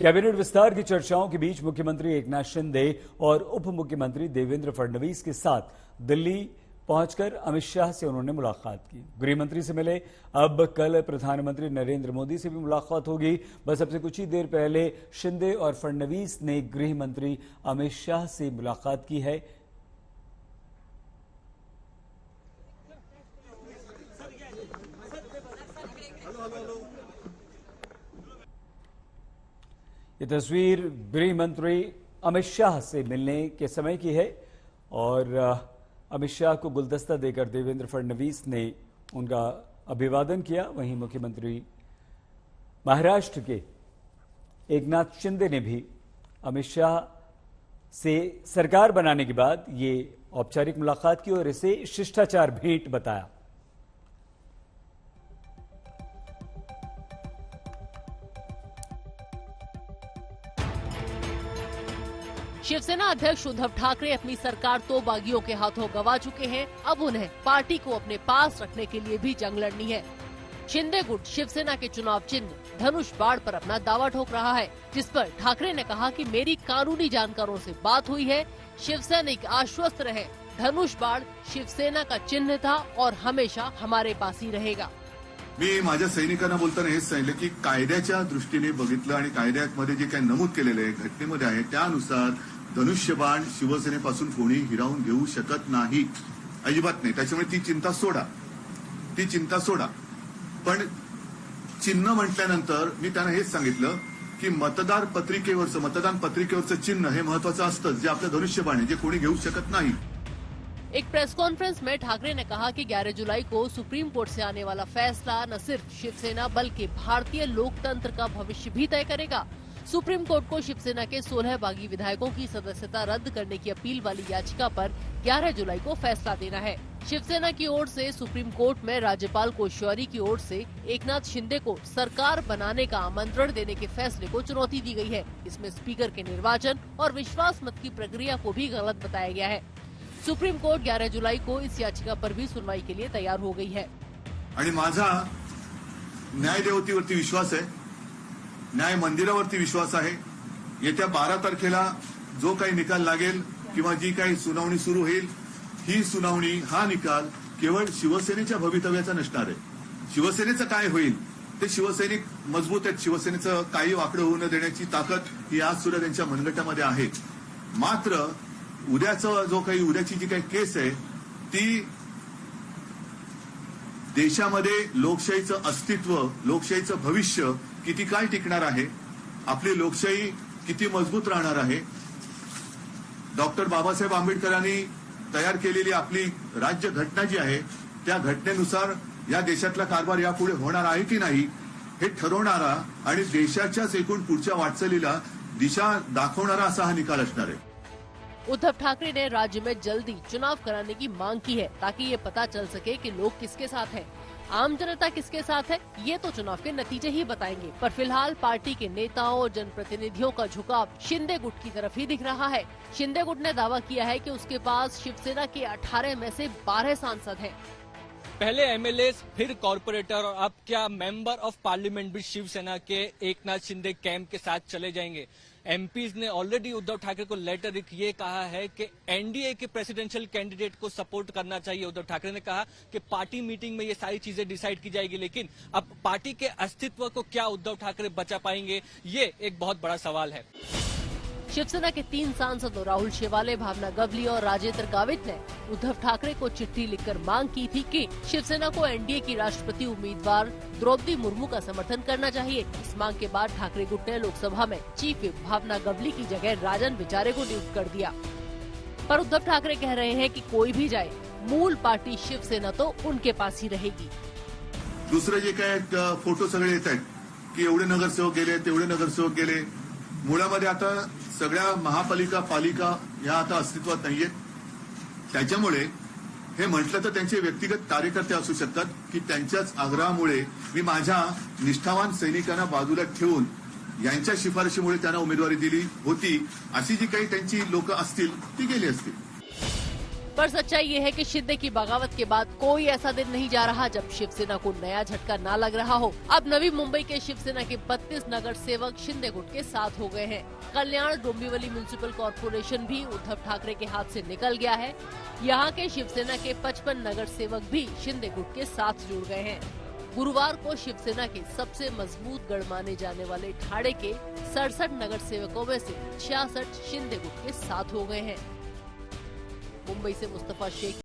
Cabinet विस्तार की चर्चाओं के बीच मुख्यमंत्री एकनाथ शिंदे और उप मुख्यमंत्री देवेंद्र फडणवीस के साथ दिल्ली पहुंचकर अमित शाह से उन्होंने मुलाकात की। गृह मंत्री से मिले। अब कल प्रधानमंत्री नरेंद्र मोदी से भी मुलाकात होगी। बस अब से कुछ ही देर पहले शिंदे और फडणवीस ने गृह मंत्री अमित शाह से मुलाकात की है। ये तस्वीर गृह मंत्री अमित शाह से मिलने के समय की है और अमित शाह को गुलदस्ता देकर देवेंद्र फडणवीस ने उनका अभिवादन किया। वहीं मुख्यमंत्री महाराष्ट्र के एकनाथ शिंदे ने भी अमित शाह से सरकार बनाने के बाद ये औपचारिक मुलाकात की और इसे शिष्टाचार भेंट बताया। शिवसेना अध्यक्ष उद्धव ठाकरे अपनी सरकार तो बागियों के हाथों गंवा चुके हैं। अब उन्हें पार्टी को अपने पास रखने के लिए भी जंग लड़नी है। शिंदे गुट शिवसेना के चुनाव चिन्ह धनुष बाण पर अपना दावा ठोक रहा है, जिस पर ठाकरे ने कहा कि मेरी कानूनी जानकारों से बात हुई है। शिवसैनिक आश्वस्त रहे, धनुष बाण शिवसेना का चिन्ह था और हमेशा हमारे पास ही रहेगा। मी माझ्या सैनिकांना बोलताना हेच सांगितलं की कायद्याच्या दृष्टीने बघितलं आणि कायद्यामध्ये जे काही नमूद केलेलं आहे, घटनेमध्ये आहे, त्यानुसार धनुष्यबाण शिवसेनेपासून कोणी हिरावून घेऊ शकत नाही, अजिबात नाही। त्याच्यामुळे ती चिंता सोडा। पण चिन्ह म्हटल्यानंतर मी त्यांना हेच सांगितलं की मतदान पत्रिकेवरचं चिन्ह हे महत्वाचं असतं, जे आपलं धनुष्यबाण आहे, जे कोणी घेऊ शकत नाही। एक प्रेस कॉन्फ्रेंस में ठाकरे ने कहा कि 11 जुलाई को सुप्रीम कोर्ट से आने वाला फैसला न सिर्फ शिवसेना बल्कि भारतीय लोकतंत्र का भविष्य भी तय करेगा। सुप्रीम कोर्ट को शिवसेना के 16 बागी विधायकों की सदस्यता रद्द करने की अपील वाली याचिका पर 11 जुलाई को फैसला देना है। शिवसेना की ओर से सुप्रीम कोर्ट में राज्यपाल कोश्यारी की ओर से एकनाथ शिंदे को सरकार बनाने का आमंत्रण देने के फैसले को चुनौती दी गई है। इसमें स्पीकर के निर्वाचन और विश्वास मत की प्रक्रिया को भी गलत बताया गया है। सुप्रीम कोर्ट 11 जुलाई को इस याचिका पर भी सुनवाई के लिए तैयार हो गई है। आणि माझा न्यायदेवतेवरती विश्वास आहे, न्याय मंदिरावरती विश्वास आहे। येत्या 12 तारखेला जो काही निकाल लागेल किंवा जी काही सुनावणी सुरू होईल, ही सुनावणी हा निकाल केवळ शिवसेनेच्या भवितव्याचा नसणार आहे। शिवसेनेचं काय होईल ते शिवसैनिक मजबूत आहेत, शिवसेनेचं काही वाकडं होऊ न देण्याची ताकद ही आज सुद्धा त्यांच्या मनगटामध्ये आहे। मात्र उद्याची जी काही केस आहे ती देशामध्ये लोकशाहीचं अस्तित्व, लोकशाहीचं भविष्य किती काळ टिकणार आहे, आपली लोकशाही किती मजबूत राहणार आहे, डॉक्टर बाबासाहेब आंबेडकरांनी तयार केलेली आपली राज्य घटना जी आहे त्या घटनेनुसार या देशातला कारभार यापुढे होणार आहे की नाही हे ठरवणारा आणि देशाच्याच एकूण पुढच्या वाटचालीला दिशा दाखवणारा असा हा निकाल असणार आहे। उद्धव ठाकरे ने राज्य में जल्दी चुनाव कराने की मांग की है ताकि ये पता चल सके कि लोग किसके साथ हैं। आम जनता किसके साथ है ये तो चुनाव के नतीजे ही बताएंगे, पर फिलहाल पार्टी के नेताओं और जनप्रतिनिधियों का झुकाव शिंदे गुट की तरफ ही दिख रहा है। शिंदे गुट ने दावा किया है कि उसके पास शिवसेना के 18 में से 12 सांसद हैं। पहले एमएलए, फिर कॉर्पोरेटर और अब क्या मेंबर ऑफ पार्लियामेंट भी शिवसेना के एकनाथ शिंदे कैंप के साथ चले जाएंगे। एमपीज ने ऑलरेडी उद्धव ठाकरे को लेटर लिख ये कहा है कि एनडीए के प्रेसिडेंशियल कैंडिडेट को सपोर्ट करना चाहिए। उद्धव ठाकरे ने कहा कि पार्टी मीटिंग में ये सारी चीजें डिसाइड की जाएगी, लेकिन अब पार्टी के अस्तित्व को क्या उद्धव ठाकरे बचा पाएंगे, ये एक बहुत बड़ा सवाल है। शिवसेना के 3 सांसदों राहुल शेवाले, भावना गवली और राजेंद्र गावित ने उद्धव ठाकरे को चिट्ठी लिखकर मांग की थी कि शिवसेना को एनडीए की राष्ट्रपति उम्मीदवार द्रौपदी मुर्मू का समर्थन करना चाहिए। इस मांग के बाद ठाकरे गुट ने लोकसभा में चीफ व्हिप भावना गवली की जगह राजन विचारे को नियुक्त कर दिया। पर उद्धव ठाकरे कह रहे हैं कि कोई भी जाए, मूल पार्टी शिवसेना तो उनके पास ही रहेगी। दुसरे जे काय फोटो सगळे येत आहेत की एवढे नगरसेवक गेले, तेवढे नगरसेवक गेले, मुळामध्ये आता सगळ्या महापालिका पालिका या आता अस्तित्वात नाहीये। त्याच्यामुळे हे म्हटलं तर त्यांचे व्यक्तिगत कार्यकर्ते असू शकतात की त्यांच्याच आग्रहामुळे मी माझ्या निष्ठावान सैनिकांना बाजूला ठेवून यांच्या शिफारशीमुळे त्यांना उमेदवारी दिली होती, अशी जी काही त्यांची लोक असतील ती गेली असतील। पर सच्चाई ये है कि शिंदे की बगावत के बाद कोई ऐसा दिन नहीं जा रहा जब शिवसेना को नया झटका ना लग रहा हो। अब नवी मुंबई के शिवसेना के 32 नगर सेवक शिंदे गुट के साथ हो गए हैं। कल्याण डोंबिवली म्युनिसिपल कॉर्पोरेशन भी उद्धव ठाकरे के हाथ से निकल गया है। यहाँ के शिवसेना के 55 नगर सेवक भी शिंदे गुट के साथ जुड़ गए हैं। गुरुवार को शिवसेना के सबसे मजबूत गढ़ माने जाने वाले ठाणे के 67 नगर सेवकों में से 66 शिंदे गुट के साथ हो गए हैं। मुंबई से मुस्तफा शेख।